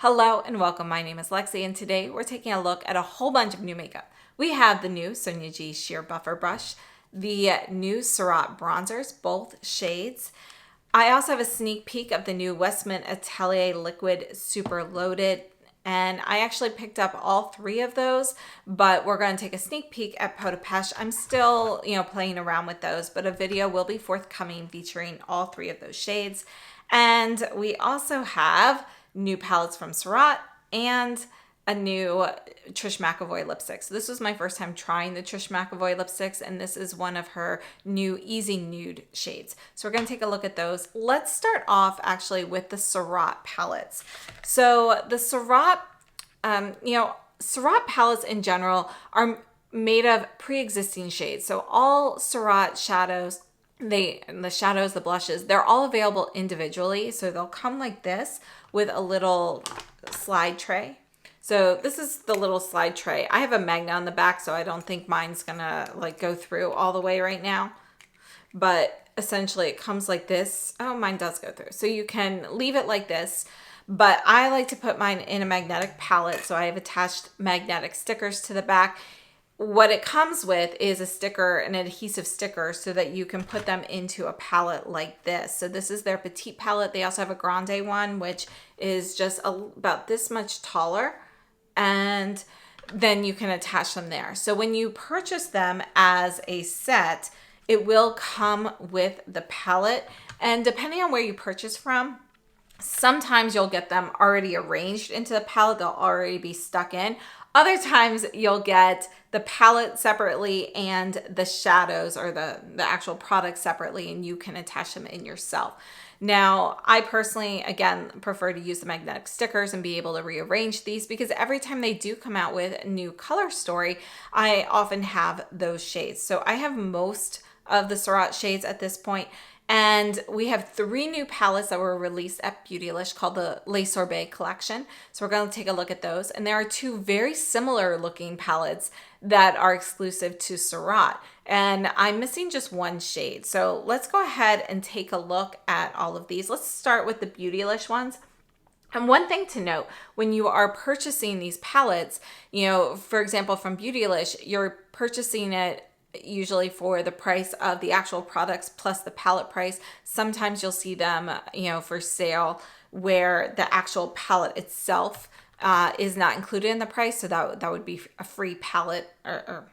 Hello and welcome. My name is Lexi and today we're taking a look at a whole bunch of new makeup. We have the new Sonia G Sheer Buffer Brush, the new Surratt Bronzers, both shades. I also have a sneak peek of the new Westman Atelier Liquid Super Loaded, and I actually picked up all three of those, but we're going to take a sneak peek at Peau de Peau. I'm still, playing around with those, but a video will be forthcoming featuring all three of those shades. And we also have new palettes from Surratt and a new Trish McEvoy lipstick. So this was my first time trying the Trish McEvoy lipsticks, and this is one of her new Easy Nude shades. So we're going to take a look at those. Let's start off actually with the Surratt palettes. So the Surratt, Surratt palettes in general are made of pre-existing shades. So all Surratt shadows, the shadows, the blushes, they're all available individually. So they'll come like this with a little slide tray. So this is the little slide tray. I have a magnet on the back, so I don't think mine's gonna go through all the way right now. But essentially it comes like this. Oh, mine does go through. So you can leave it like this, but I like to put mine in a magnetic palette. So I have attached magnetic stickers to the back. What it comes with is a sticker, an adhesive sticker, so that you can put them into a palette like this. So this is their petite palette. They also have a grande one, which is just about this much taller, and then you can attach them there. So when you purchase them as a set, it will come with the palette, and depending on where you purchase from, sometimes you'll get them already arranged into the palette. They'll already be stuck in. Other times you'll get the palette separately and the shadows or the actual product separately, and you can attach them in yourself. Now, I personally, again, prefer to use the magnetic stickers and be able to rearrange these, because every time they do come out with a new color story, I often have those shades. So I have most of the Surratt shades at this point. And we have three new palettes that were released at Beautylish called the Les Sorbet collection. So we're going to take a look at those. And there are two very similar looking palettes that are exclusive to Surratt. And I'm missing just one shade. So let's go ahead and take a look at all of these. Let's start with the Beautylish ones. And one thing to note, when you are purchasing these palettes, for example, from Beautylish, you're purchasing it usually for the price of the actual products plus the palette price. Sometimes you'll see them, for sale where the actual palette itself is not included in the price. So that would be a free palette or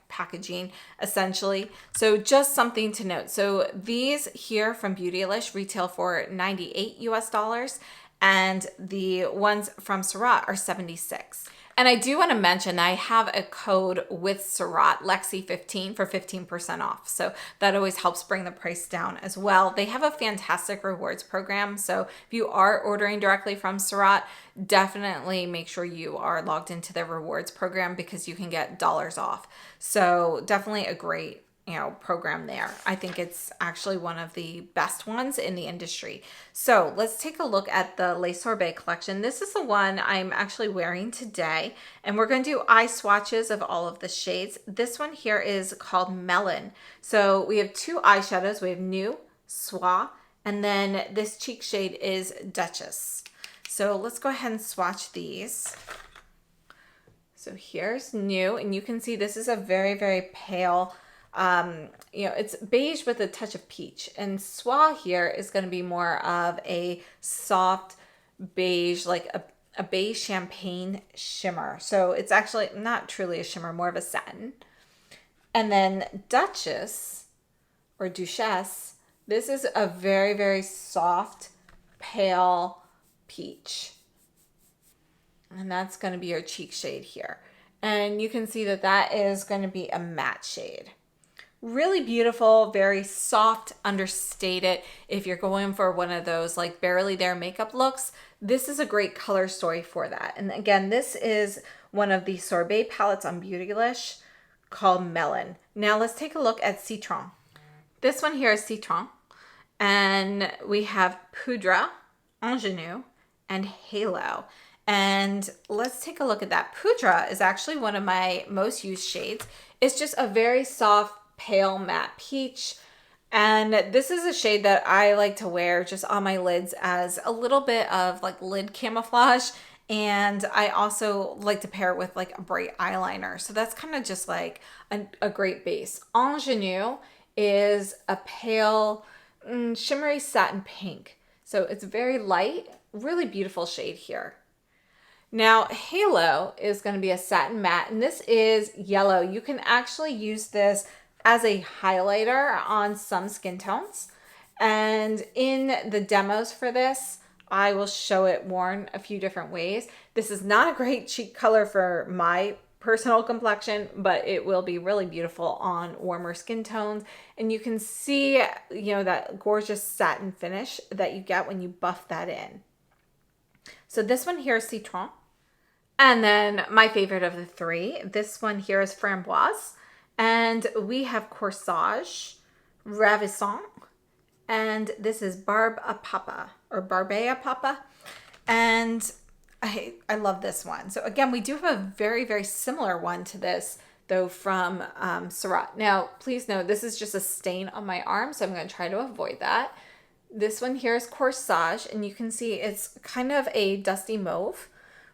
packaging essentially. So just something to note. So these here from Beautylish retail for $98 US, and the ones from Surratt are $76. And I do want to mention that I have a code with Surratt, Lexi15, for 15% off. So that always helps bring the price down as well. They have a fantastic rewards program. So if you are ordering directly from Surratt, definitely make sure you are logged into their rewards program, because you can get dollars off. So definitely a great program there. I think it's actually one of the best ones in the industry. So let's take a look at the Les Sorbet collection. This is the one I'm actually wearing today, and we're going to do eye swatches of all of the shades. This one here is called Melon. So we have two eyeshadows. We have New, Soie, and then this cheek shade is Duchess. So let's go ahead and swatch these. So here's New, and you can see this is a very, very pale, it's beige with a touch of peach, and Soie here is going to be more of a soft beige, like a beige champagne shimmer. So it's actually not truly a shimmer, more of a satin. And then Duchess or Duchesse, this is a very, very soft, pale peach. And that's going to be your cheek shade here. And you can see that that is going to be a matte shade. Really beautiful, very soft, understated. If you're going for one of those like barely there makeup looks, this is a great color story for that. And again, this is one of the Sorbet palettes on Beautylish called Melon. Now let's take a look at Citron. This one here is Citron, and we have Poudre, Ingenue, and Halo. And let's take a look at that. Poudre is actually one of my most used shades. It's just a very soft, pale matte peach, and this is a shade that I like to wear just on my lids as a little bit of like lid camouflage. And I also like to pair it with like a bright eyeliner. So that's kind of just like a great base. Ingenue is a pale shimmery satin pink. So it's very light, really beautiful shade here. Now, Halo is going to be a satin matte, and this is yellow. You can actually use this as a highlighter on some skin tones. And in the demos for this, I will show it worn a few different ways. This is not a great cheek color for my personal complexion, but it will be really beautiful on warmer skin tones. And you can see, you know, that gorgeous satin finish that you get when you buff that in. So this one here is Citron. And then my favorite of the three, this one here is Framboise. And we have Corsage, Ravissant, and this is Barbe à Papa or Barbe à Papa. And I love this one. So again, we do have a very, very similar one to this though from Surratt. Now, please note, this is just a stain on my arm, so I'm going to try to avoid that. This one here is Corsage, and you can see it's kind of a dusty mauve.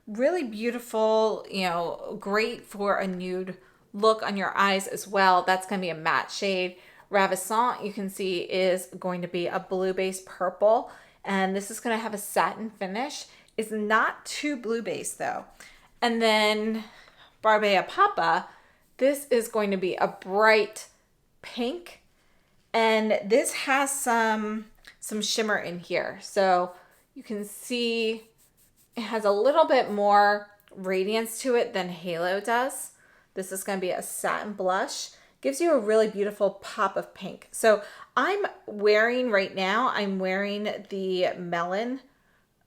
Really beautiful, you know, great for a nude look on your eyes as well. That's going to be a matte shade. Ravissant, you can see, is going to be a blue-based purple, and this is going to have a satin finish. It's not too blue-based though. And then Barbe à Papa, this is going to be a bright pink, and this has some shimmer in here. So you can see it has a little bit more radiance to it than Halo does. This is going to be a satin blush. Gives you a really beautiful pop of pink. So I'm wearing the Melon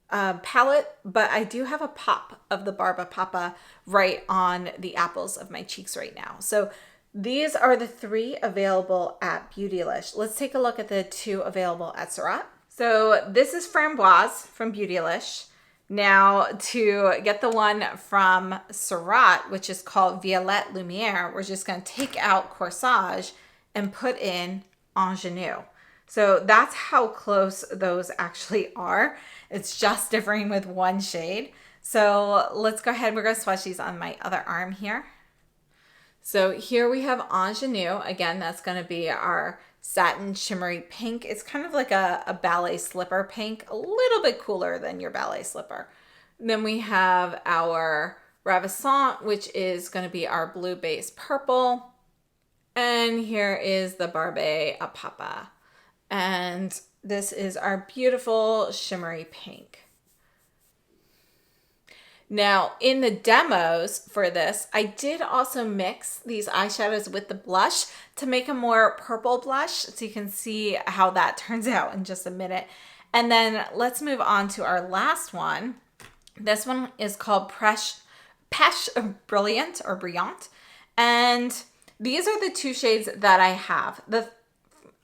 palette, but I do have a pop of the Barbe à Papa right on the apples of my cheeks right now. So these are the three available at Beautylish. Let's take a look at the two available at Surratt. So this is Framboise from Beautylish. Now, to get the one from Surratt, which is called Violette Lumiere, we're just going to take out Corsage and put in Ingenue. So that's how close those actually are. It's just differing with one shade. So let's go ahead. We're going to swatch these on my other arm here. So here we have Ingenue. Again, that's going to be our satin shimmery pink. It's kind of like a ballet slipper pink, a little bit cooler than your ballet slipper. Then we have our Ravissant, which is going to be our blue base purple. And here is the Barbe à Papa. And this is our beautiful shimmery pink. Now, in the demos for this, I did also mix these eyeshadows with the blush to make a more purple blush. So you can see how that turns out in just a minute. And then let's move on to our last one. This one is called Pêche Brilliant or Brilliant. And these are the two shades that I have. The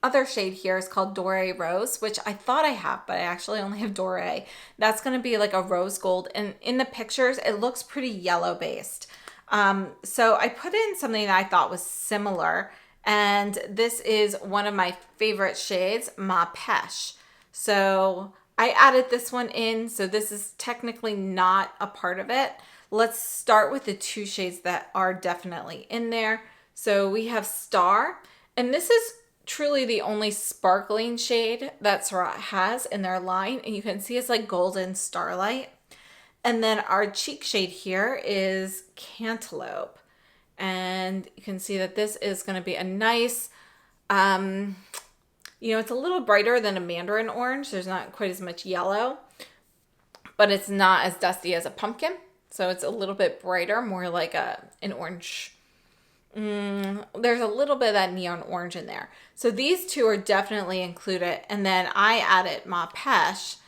other shade here is called Doré Rose, which I thought I have, but I actually only have Doré. That's going to be like a rose gold. And in the pictures, it looks pretty yellow based. So I put in something that I thought was similar. And this is one of my favorite shades, Ma Pêche. So I added this one in. So this is technically not a part of it. Let's start with the two shades that are definitely in there. So we have Star, and this is truly the only sparkling shade that Surratt has in their line, and you can see it's like golden starlight. And then our cheek shade here is Cantaloupe, and you can see that this is going to be a nice it's a little brighter than a mandarin orange. There's not quite as much yellow, but it's not as dusty as a pumpkin, so it's a little bit brighter, more like an orange. There's a little bit of that neon orange in there. So these two are definitely included. And then I added Ma Pêche,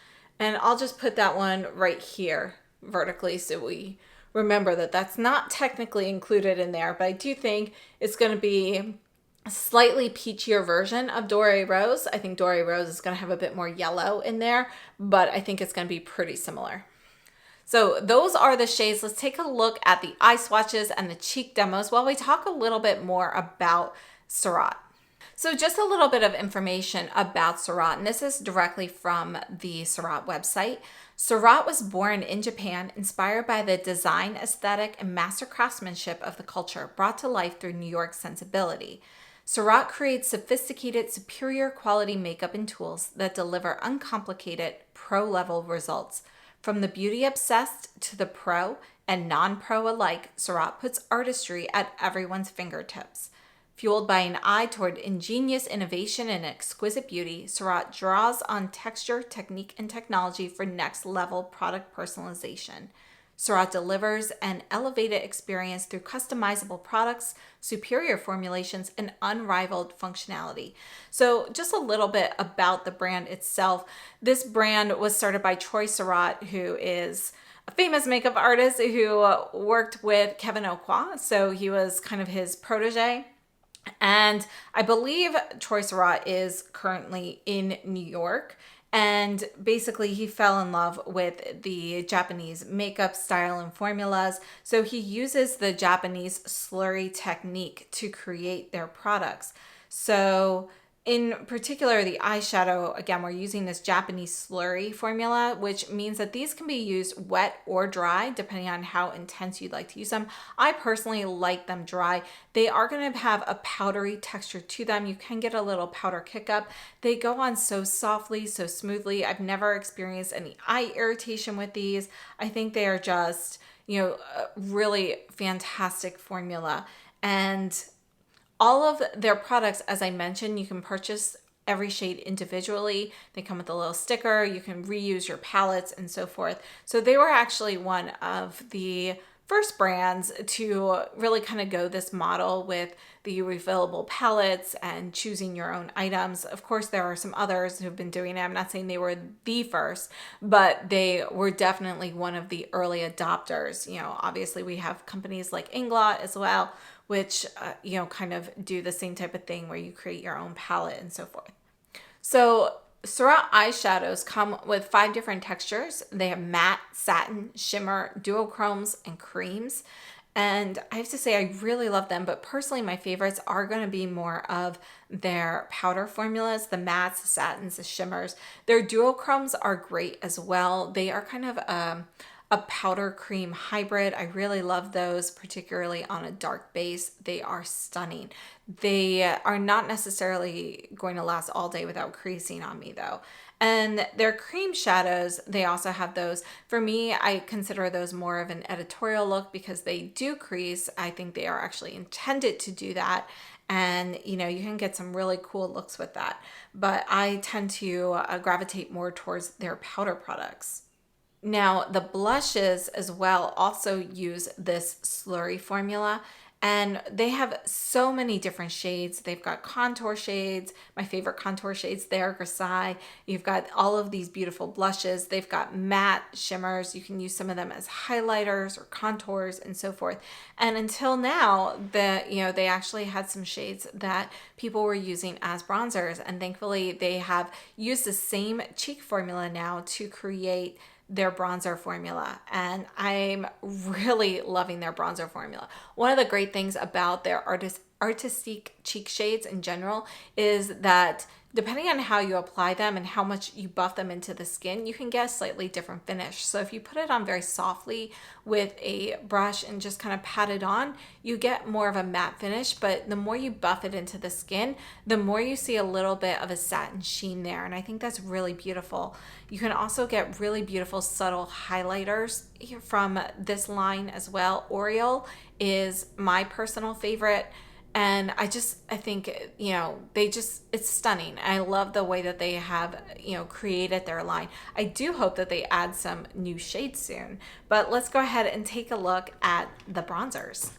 and I'll just put that one right here vertically so we remember that that's not technically included in there. But I do think it's going to be a slightly peachier version of Doré Rose. I think Doré Rose is going to have a bit more yellow in there, but I think it's going to be pretty similar. So those are the shades. Let's take a look at the eye swatches and the cheek demos while we talk a little bit more about Surratt. So just a little bit of information about Surratt, and this is directly from the Surratt website. Surratt was born in Japan, inspired by the design, aesthetic, and master craftsmanship of the culture, brought to life through New York's sensibility. Surratt creates sophisticated, superior quality makeup and tools that deliver uncomplicated, pro-level results. From the beauty-obsessed to the pro and non-pro alike, Surratt puts artistry at everyone's fingertips. Fueled by an eye toward ingenious innovation and exquisite beauty, Surratt draws on texture, technique, and technology for next-level product personalization. Surratt delivers an elevated experience through customizable products, superior formulations, and unrivaled functionality. So just a little bit about the brand itself. This brand was started by Troy Surratt, who is a famous makeup artist who worked with Kevin Aucoin. So he was kind of his protege. And I believe Troy Surratt is currently in New York. And basically, he fell in love with the Japanese makeup style and formulas. So he uses the Japanese slurry technique to create their products. So in particular, the eyeshadow, again, we're using this Japanese slurry formula, which means that these can be used wet or dry, depending on how intense you'd like to use them. I personally like them dry. They are going to have a powdery texture to them. You can get a little powder kick up. They go on so softly, so smoothly. I've never experienced any eye irritation with these. I think they are just, a really fantastic formula. And all of their products, as I mentioned, you can purchase every shade individually. They come with a little sticker. You can reuse your palettes and so forth. So they were actually one of the first brands to really kind of go this model with the refillable palettes and choosing your own items. Of course, there are some others who've been doing it. I'm not saying they were the first, but they were definitely one of the early adopters. Obviously we have companies like Inglot as well, which, kind of do the same type of thing where you create your own palette and so forth. So Surratt eyeshadows come with 5 different textures. They have matte, satin, shimmer, duochromes, and creams. And I have to say, I really love them, but personally, my favorites are going to be more of their powder formulas, the mattes, the satins, the shimmers. Their duochromes are great as well. They are kind of a powder cream hybrid. I really love those, particularly on a dark base. They are stunning. They are not necessarily going to last all day without creasing on me though. And their cream shadows, they also have those. For me, I consider those more of an editorial look because they do crease. I think they are actually intended to do that. And, you can get some really cool looks with that. But I tend to gravitate more towards their powder products. Now, the blushes as well also use this slurry formula, and they have so many different shades. They've got contour shades. My favorite contour shades there, Grisaille. You've got all of these beautiful blushes. They've got matte shimmers. You can use some of them as highlighters or contours and so forth. And until now, they actually had some shades that people were using as bronzers, and thankfully they have used the same cheek formula now to create their bronzer formula, and I'm really loving their bronzer formula. One of the great things about their artistic cheek shades in general is that depending on how you apply them and how much you buff them into the skin, you can get a slightly different finish. So if you put it on very softly with a brush and just kind of pat it on, you get more of a matte finish, but the more you buff it into the skin, the more you see a little bit of a satin sheen there. And I think that's really beautiful. You can also get really beautiful subtle highlighters from this line as well. Oriole is my personal favorite. And I think, it's stunning. I love the way that they have, created their line. I do hope that they add some new shades soon. But let's go ahead and take a look at the bronzers.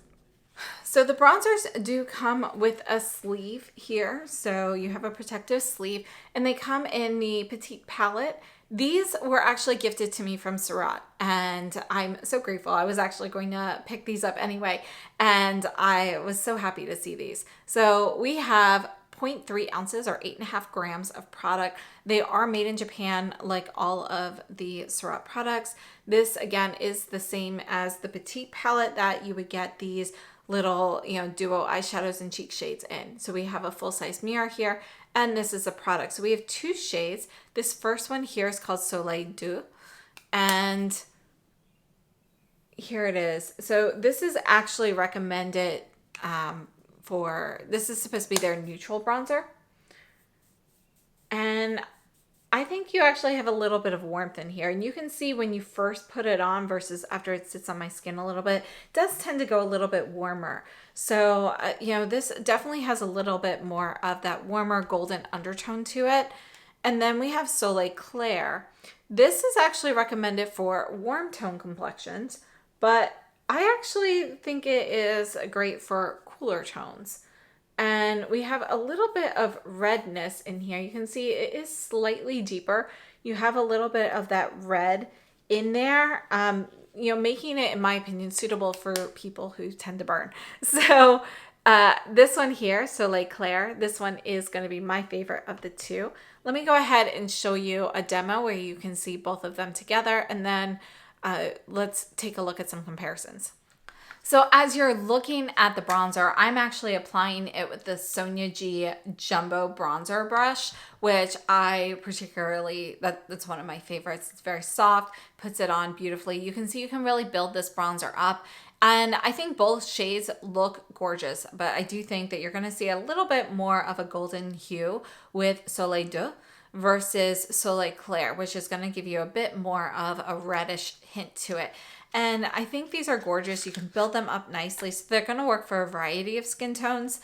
So the bronzers do come with a sleeve here. So you have a protective sleeve, and they come in the Petite palette. These were actually gifted to me from Surratt, and I'm so grateful. I was actually going to pick these up anyway, and I was so happy to see these. So we have 0.3 ounces or 8.5 grams of product. They are made in Japan like all of the Surratt products. This again is the same as the Petite palette that you would get these little, duo eyeshadows and cheek shades in. So we have a full-size mirror here, and this is a product. So we have 2 shades. This first one here is called Soleil Doux, and here it is. So this is actually recommended this is supposed to be their neutral bronzer. And I think you actually have a little bit of warmth in here. And you can see when you first put it on versus after it sits on my skin a little bit, it does tend to go a little bit warmer. So, this definitely has a little bit more of that warmer golden undertone to it. And then we have Soleil Clair. This is actually recommended for warm tone complexions, but I actually think it is great for cooler tones. And we have a little bit of redness in here. You can see it is slightly deeper. You have a little bit of that red in there, making it, in my opinion, suitable for people who tend to burn. So this one here, Soleil Clair, this one is going to be my favorite of the 2. Let me go ahead and show you a demo where you can see both of them together, and then let's take a look at some comparisons. So as you're looking at the bronzer, I'm actually applying it with the Sonia G Jumbo Bronzer Brush, which I particularly, that's one of my favorites. It's very soft, puts it on beautifully. You can see you can really build this bronzer up. And I think both shades look gorgeous, but I do think that you're gonna see a little bit more of a golden hue with Soleil Doux versus Soleil Clair, which is gonna give you a bit more of a reddish hint to it. And I think these are gorgeous. You can build them up nicely. So they're going to work for a variety of skin tones.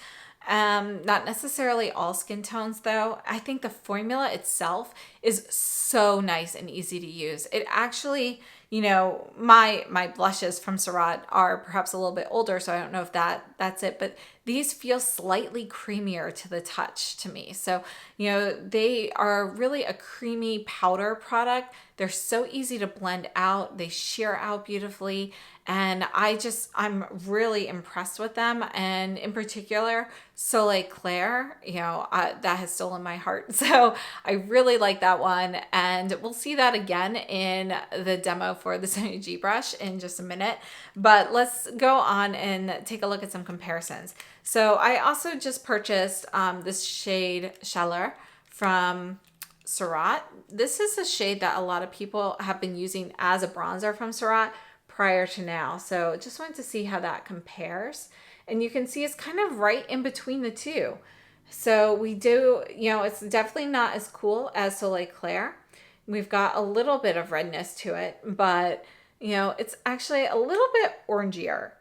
Not necessarily all skin tones though. I think the formula itself is so nice and easy to use. It actually, my blushes from Surratt are perhaps a little bit older, so I don't know if that's it, but these feel slightly creamier to the touch to me. So, they are really a creamy powder product. They're so easy to blend out. They sheer out beautifully. And I'm really impressed with them. And in particular, Soleil Clair, that has stolen my heart. So I really like that one. And we'll see that again in the demo for the Sonia G brush in just a minute. But let's go on and take a look at some comparisons. So I also just purchased this shade Chaleur from Surratt. This is a shade that a lot of people have been using as a bronzer from Surratt prior to now. So just wanted to see how that compares. And you can see it's kind of right in between the 2. So we do, it's definitely not as cool as Soleil Clair. We've got a little bit of redness to it, but it's actually a little bit orangier.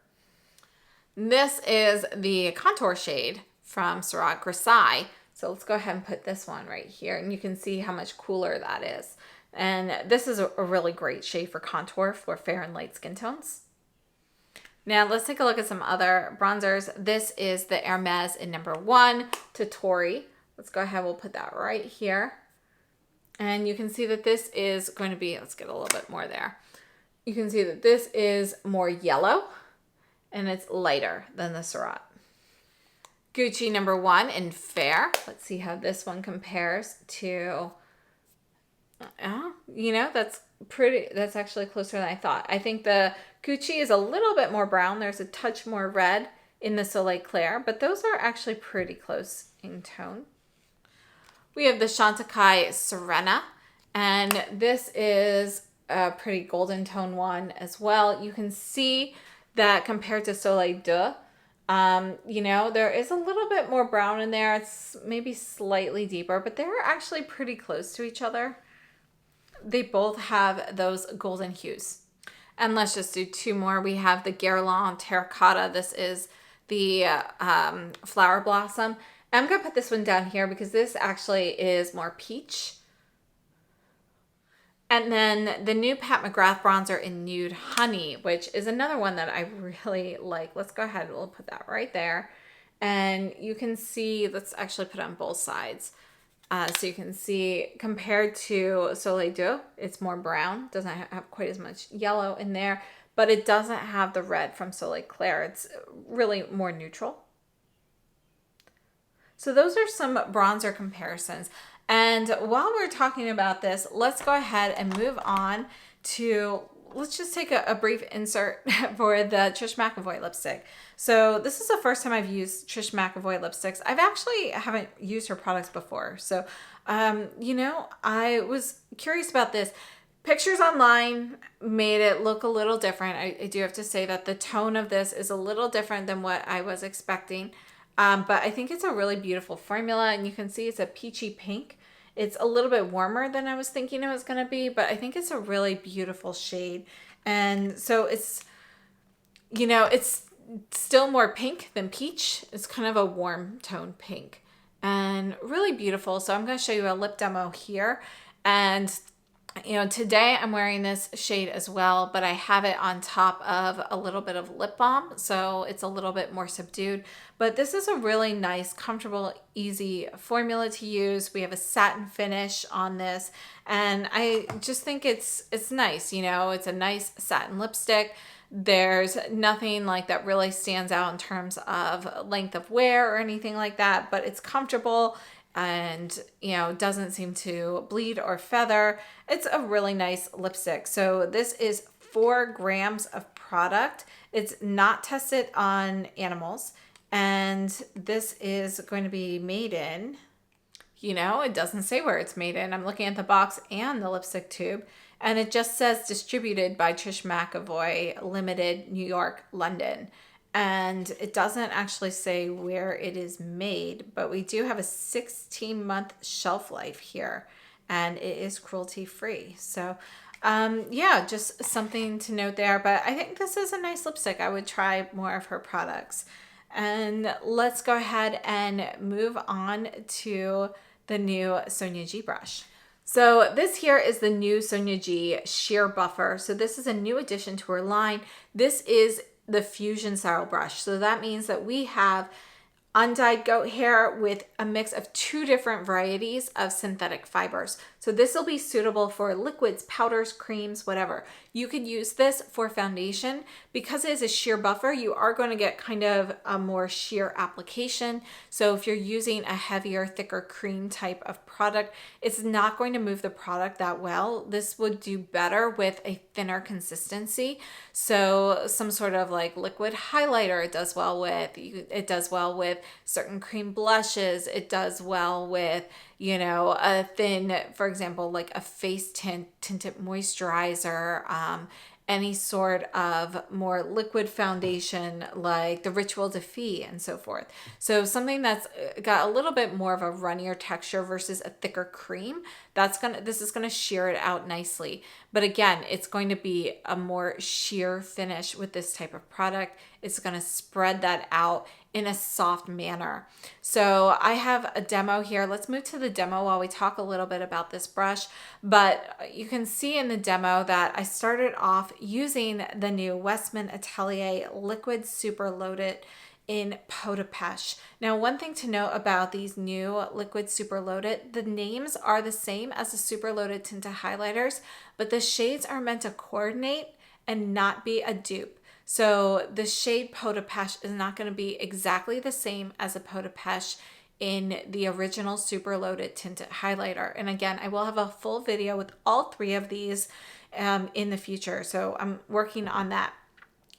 This is the contour shade from Surratt Grisaille. So let's go ahead and put this one right here, and you can see how much cooler that is. And this is a really great shade for contour for fair and light skin tones. Now let's take a look at some other bronzers. This is the Hermes in number 1 Totori. Let's go ahead, we'll put that right here. And you can see that this is going to be, let's get a little bit more there. You can see that this is more yellow and it's lighter than the Surratt. Gucci number 1 in Fair. Let's see how this one compares to, that's actually closer than I thought. I think the Gucci is a little bit more brown. There's a touch more red in the Soleil Clair, but those are actually pretty close in tone. We have the Chantecaille Serena, and this is a pretty golden tone one as well. You can see that compared to Soleil Doux, there is a little bit more brown in there. It's maybe slightly deeper, but they're actually pretty close to each other. They both have those golden hues. And let's just do 2 more. We have the Guerlain Terracotta. This is the Flower Blossom. I'm going to put this one down here because this actually is more peach. And then the new Pat McGrath bronzer in Nude Honey, which is another one that I really like. Let's go ahead, we'll put that right there. And you can see, let's actually put it on both sides. So you can see compared to Soleil Doux, it's more brown, doesn't have quite as much yellow in there, but it doesn't have the red from Soleil Clair. It's really more neutral. So those are some bronzer comparisons. And while we're talking about this, let's go ahead and move on to let's just take a brief insert for the Trish McEvoy lipstick. So this is the first time I've used Trish McEvoy lipsticks. I've actually haven't used her products before. So, you know, I was curious about this. Pictures online made it look a little different. I do have to say that the tone of this is a little different than what I was expecting. But I think it's a really beautiful formula, and you can see it's a peachy pink. It's a little bit warmer than I was thinking it was going to be, but I think it's a really beautiful shade. And so it's, you know, it's still more pink than peach. It's kind of a warm tone pink and really beautiful. So I'm going to show you a lip demo here. And you know, today I'm wearing this shade as well, but I have it on top of a little bit of lip balm, so it's a little bit more subdued. But this is a really nice, comfortable, easy formula to use. We have a satin finish on this, and I just think it's nice. You know, it's a nice satin lipstick. There's nothing like that really stands out in terms of length of wear or anything like that, but it's comfortable and, you know, doesn't seem to bleed or feather. It's a really nice lipstick. So this is 4 grams of product. It's not tested on animals. And this is going to be made in, you know, it doesn't say where it's made in. I'm looking at the box and the lipstick tube, and it just says distributed by Trish McEvoy, Limited, New York, London. And it doesn't actually say where it is made, but we do have a 16-month shelf life here, and it is cruelty free. So yeah, just something to note there. But I think this is a nice lipstick. I would try more of her products. And let's go ahead and move on to the new Sonia G brush. So this here is the new Sonia G Sheer Buffer. So this is a new addition to her line. This is the Fusion Style brush. So that means that we have undyed goat hair with a mix of 2 different varieties of synthetic fibers. So this will be suitable for liquids, powders, creams, whatever. You could use this for foundation. Because it is a sheer buffer, you are going to get kind of a more sheer application. So if you're using a heavier, thicker cream type of product, it's not going to move the product that well. This would do better with a thinner consistency. So some sort of like liquid highlighter it does well with. It does well with certain cream blushes. It does well with, you know, a thin, for example, like a face tinted moisturizer, any sort of more liquid foundation like the Ritual Defee and so forth. So something that's got a little bit more of a runnier texture versus a thicker cream, this is gonna sheer it out nicely. But again, it's going to be a more sheer finish with this type of product. It's gonna spread that out in a soft manner. So I have a demo here. Let's move to the demo while we talk a little bit about this brush. But you can see in the demo that I started off using the new Westman Atelier Liquid Super Loaded in Peau de Peau. Now, one thing to note about these new Liquid Super Loaded, the names are the same as the Super Loaded tinted highlighters, but the shades are meant to coordinate and not be a dupe. So the shade Peau de Peau is not going to be exactly the same as a Peau de Peau in the original Super Loaded tinted highlighter. And again, I will have a full video with all 3 of these in the future. So I'm working on that.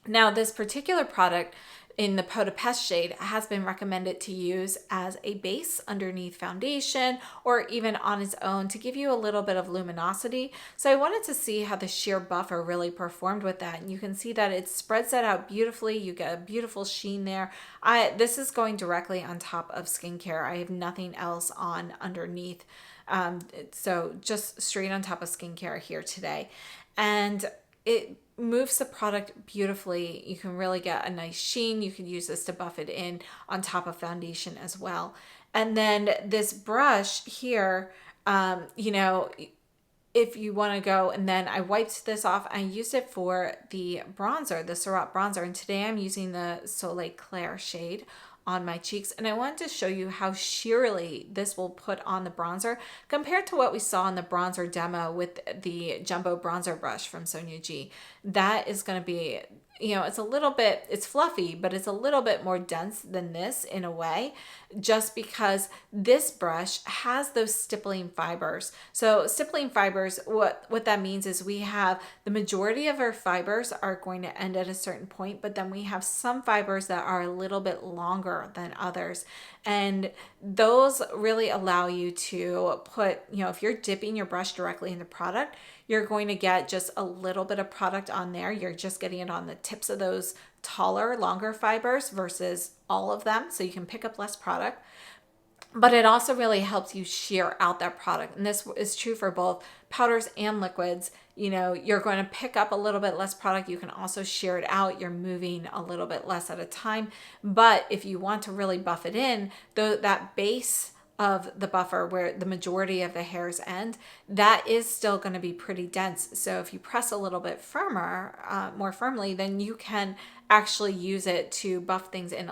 Now, this particular product in the Peau de Peau shade has been recommended to use as a base underneath foundation or even on its own to give you a little bit of luminosity. So I wanted to see how the sheer buffer really performed with that. And you can see that it spreads that out beautifully. You get a beautiful sheen there. This is going directly on top of skincare. I have nothing else on underneath. So just straight on top of skincare here today. And it moves the product beautifully. You can really get a nice sheen. You can use this to buff it in on top of foundation as well. And then this brush here, you know, if you want to go, and then I wiped this off. I used it for the bronzer, the Surratt bronzer. And today I'm using the Soleil Clair shade on my cheeks, and I wanted to show you how sheerly this will put on the bronzer compared to what we saw in the bronzer demo with the jumbo bronzer brush from Sonia G. That is going to be you know, it's fluffy, but it's a little bit more dense than this in a way, just because this brush has those stippling fibers. So stippling fibers, what that means is we have the majority of our fibers are going to end at a certain point, but then we have some fibers that are a little bit longer than others. And those really allow you to put, you know, if you're dipping your brush directly in the product, you're going to get just a little bit of product on there. You're just getting it on the tips of those taller, longer fibers versus all of them. So you can pick up less product. But it also really helps you shear out that product. And this is true for both powders and liquids. You know, you're going to pick up a little bit less product. You can also shear it out. You're moving a little bit less at a time. But if you want to really buff it in, that base of the buffer where the majority of the hairs end, that is still going to be pretty dense. So if you press a little bit more firmly, then you can actually use it to buff things in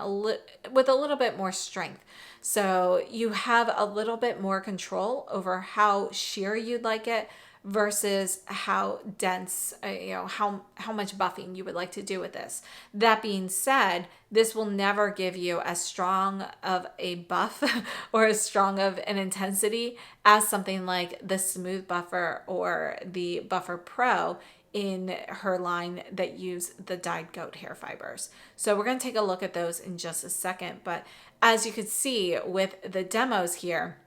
with a little bit more strength. So you have a little bit more control over how sheer you'd like it versus how dense, how much buffing you would like to do with this. That being said, this will never give you as strong of a buff or as strong of an intensity as something like the Smooth Buffer or the Buffer Pro in her line that use the dyed goat hair fibers. So we're going to take a look at those in just a second. But as you can see with the demos here,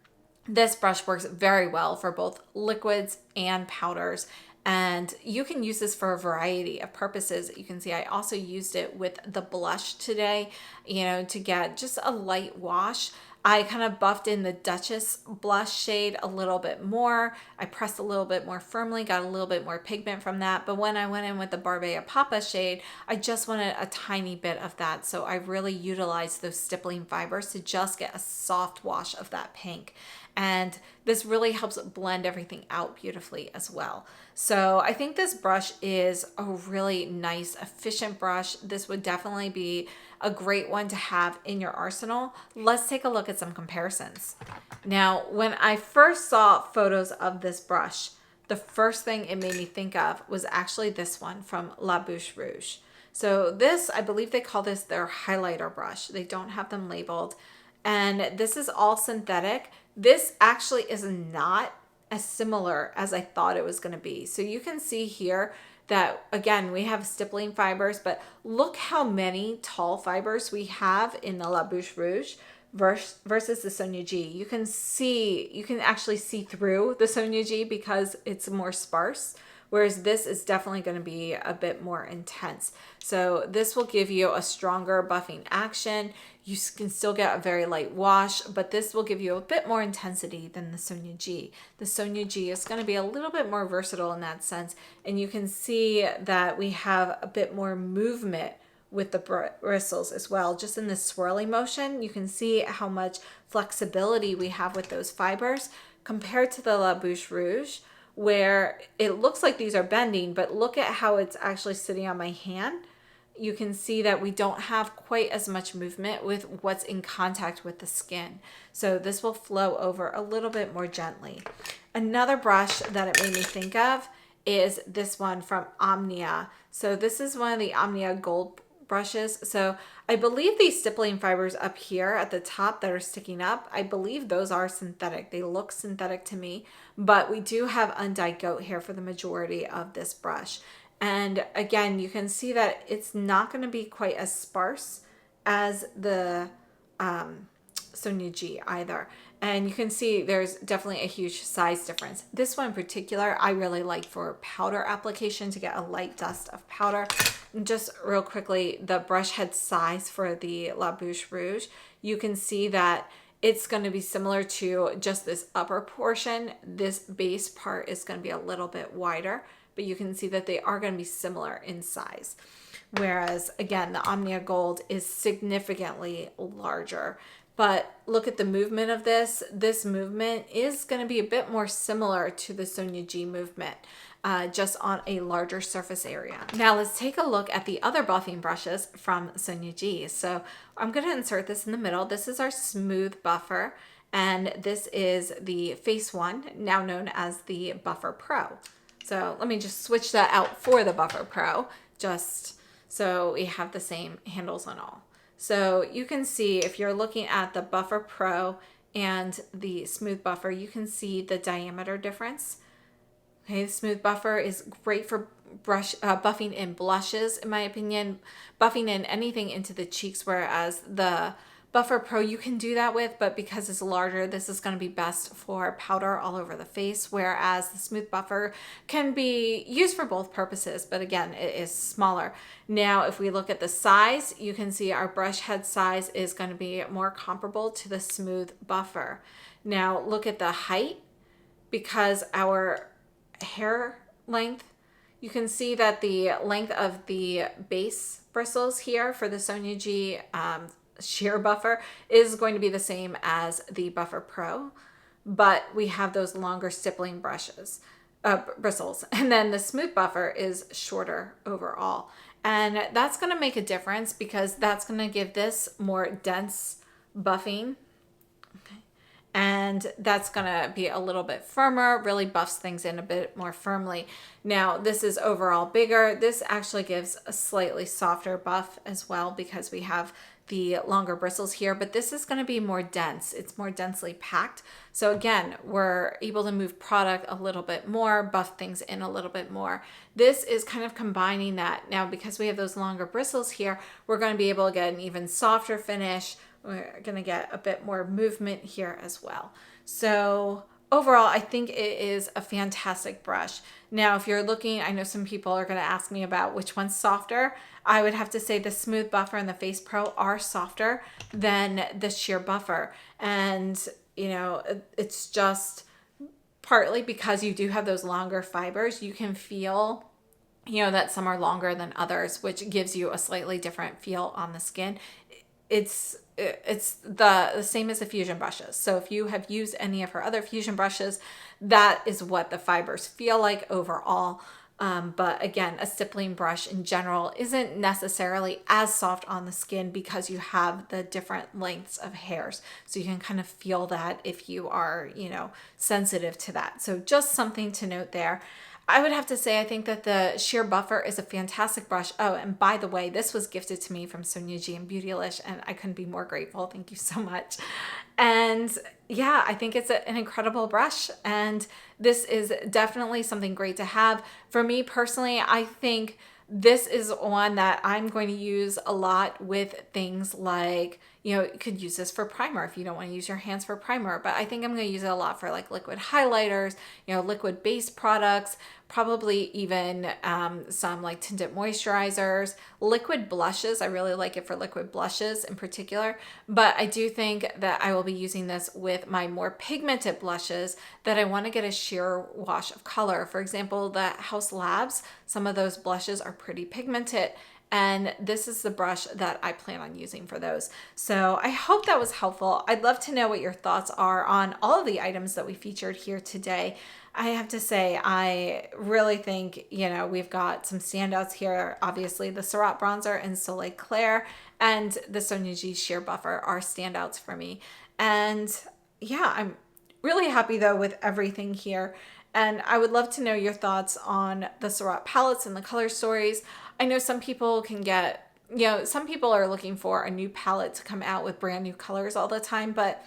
this brush works very well for both liquids and powders. And you can use this for a variety of purposes. You can see I also used it with the blush today, to get just a light wash. I kind of buffed in the Duchess blush shade a little bit more. I pressed a little bit more firmly, got a little bit more pigment from that. But when I went in with the Barbea Papa shade, I just wanted a tiny bit of that. So I really utilized those stippling fibers to just get a soft wash of that pink. And this really helps blend everything out beautifully as well. So I think this brush is a really nice, efficient brush. This would definitely be a great one to have in your arsenal. Let's take a look at some comparisons. Now, when I first saw photos of this brush, the first thing it made me think of was actually this one from La Bouche Rouge. So this, I believe they call this their highlighter brush. They don't have them labeled. And this is all synthetic. This actually is not as similar as I thought it was going to be. So you can see here that, again, we have stippling fibers, but look how many tall fibers we have in the La Bouche Rouge versus the Sonia G. You can actually see through the Sonia G because it's more sparse, whereas this is definitely going to be a bit more intense. So this will give you a stronger buffing action. You can still get a very light wash, but this will give you a bit more intensity than the Sonia G. The Sonia G is going to be a little bit more versatile in that sense, and you can see that we have a bit more movement with the bristles as well. Just in the swirly motion, you can see how much flexibility we have with those fibers compared to the La Bouche Rouge, where it looks like these are bending, but look at how it's actually sitting on my hand. You can see that we don't have quite as much movement with what's in contact with the skin. So this will flow over a little bit more gently. Another brush that it made me think of is this one from Omnia. So this is one of the Omnia Gold brushes. So I believe these stippling fibers up here at the top that are sticking up, I believe those are synthetic. They look synthetic to me, but we do have undyed goat hair for the majority of this brush. And again, you can see that it's not going to be quite as sparse as the Sonia G either. And you can see there's definitely a huge size difference. This one in particular, I really like for powder application to get a light dust of powder. And just real quickly, the brush head size for the La Bouche Rouge, you can see that it's going to be similar to just this upper portion. This base part is going to be a little bit wider, but you can see that they are going to be similar in size. Whereas, again, the Omnia Gold is significantly larger. But look at the movement of this. This movement is going to be a bit more similar to the Sonia G movement, just on a larger surface area. Now let's take a look at the other buffing brushes from Sonia G. So I'm going to insert this in the middle. This is our Smooth Buffer, and this is the Face One, now known as the Buffer Pro. So let me just switch that out for the Buffer Pro, just So we have the same handles on all. So you can see if you're looking at the Buffer Pro and the Smooth Buffer, you can see the diameter difference. Okay, the Smooth Buffer is great for buffing in blushes, in my opinion, buffing in anything into the cheeks, whereas the Buffer Pro you can do that with, but because it's larger, this is going to be best for powder all over the face, whereas the Smooth Buffer can be used for both purposes, but again, it is smaller. Now, if we look at the size, you can see our brush head size is going to be more comparable to the Smooth Buffer. Now, look at the height, because our hair length, you can see that the length of the base bristles here for the Sonia G sheer buffer is going to be the same as the Buffer Pro, but we have those longer stippling bristles. And then the Smooth Buffer is shorter overall. And that's going to make a difference because that's going to give this more dense buffing. And that's going to be a little bit firmer, really buffs things in a bit more firmly. Now, this is overall bigger. This actually gives a slightly softer buff as well because we have the longer bristles here, but this is going to be more dense. It's more densely packed. So again, we're able to move product a little bit more, buff things in a little bit more. This is kind of combining that. Now, because we have those longer bristles here, we're going to be able to get an even softer finish. We're going to get a bit more movement here as well. So overall, I think it is a fantastic brush. Now, if you're looking, I know some people are going to ask me about which one's softer. I would have to say the Smooth Buffer and the Face Pro are softer than the sheer buffer. And, you know, it's just partly because you do have those longer fibers. You can feel, you know, that some are longer than others, which gives you a slightly different feel on the skin. It's the same as the Fusion brushes. So if you have used any of her other Fusion brushes, that is what the fibers feel like overall. But again, a stippling brush in general isn't necessarily as soft on the skin because you have the different lengths of hairs. So you can kind of feel that if you are, you know, sensitive to that. So just something to note there. I would have to say, I think that the sheer buffer is a fantastic brush. Oh, and by the way, this was gifted to me from Sonia G and Beautylish, and I couldn't be more grateful. Thank you so much. And yeah, I think it's an incredible brush, and this is definitely something great to have. For me personally, I think this is one that I'm going to use a lot with things like, you know, you could use this for primer if you don't want to use your hands for primer, but I think I'm going to use it a lot for like liquid highlighters, you know, liquid base products, probably even some like tinted moisturizers, liquid blushes. I really like it for liquid blushes in particular, but I do think that I will be using this with my more pigmented blushes that I want to get a sheer wash of color. For example, the House Labs, some of those blushes are pretty pigmented, and this is the brush that I plan on using for those. So I hope that was helpful. I'd love to know what your thoughts are on all of the items that we featured here today. I have to say, I really think, you know, we've got some standouts here. Obviously, the Surratt Bronzer and Soleil Claire and the Sonia G Sheer Buffer are standouts for me. And yeah, I'm really happy though with everything here. And I would love to know your thoughts on the Surratt palettes and the color stories. I know some people can get, you know, some people are looking for a new palette to come out with brand new colors all the time, but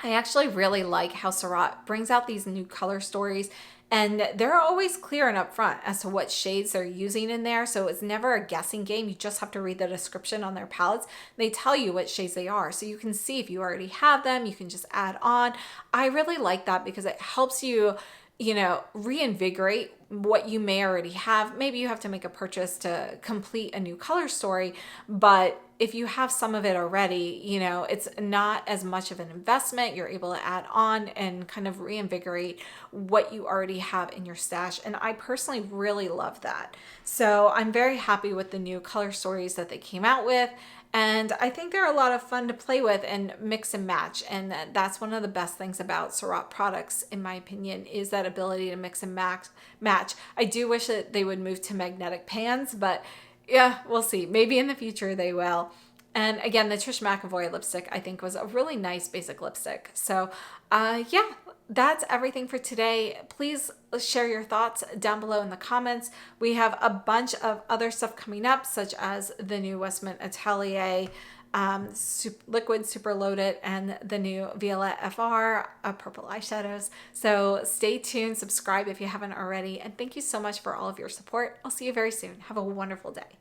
I actually really like how Surratt brings out these new color stories, and they're always clear and upfront as to what shades they're using in there. So it's never a guessing game. You just have to read the description on their palettes. They tell you what shades they are. So you can see if you already have them, you can just add on. I really like that because it helps you, you know, reinvigorate what you may already have. Maybe you have to make a purchase to complete a new color story, but if you have some of it already, you know, it's not as much of an investment. You're able to add on and kind of reinvigorate what you already have in your stash. And I personally really love that. So I'm very happy with the new color stories that they came out with. And I think they're a lot of fun to play with and mix and match. And that's one of the best things about Surratt products, in my opinion, is that ability to mix and match. I do wish that they would move to magnetic pans, but yeah, we'll see. Maybe in the future they will. And again, the Trish McEvoy lipstick, I think, was a really nice basic lipstick. So yeah, that's everything for today. Please share your thoughts down below in the comments. We have a bunch of other stuff coming up, such as the new Westman Atelier liquid super loaded and the new Violette FR purple eyeshadows. So stay tuned, subscribe if you haven't already, and thank you so much for all of your support. I'll see you very soon. Have a wonderful day.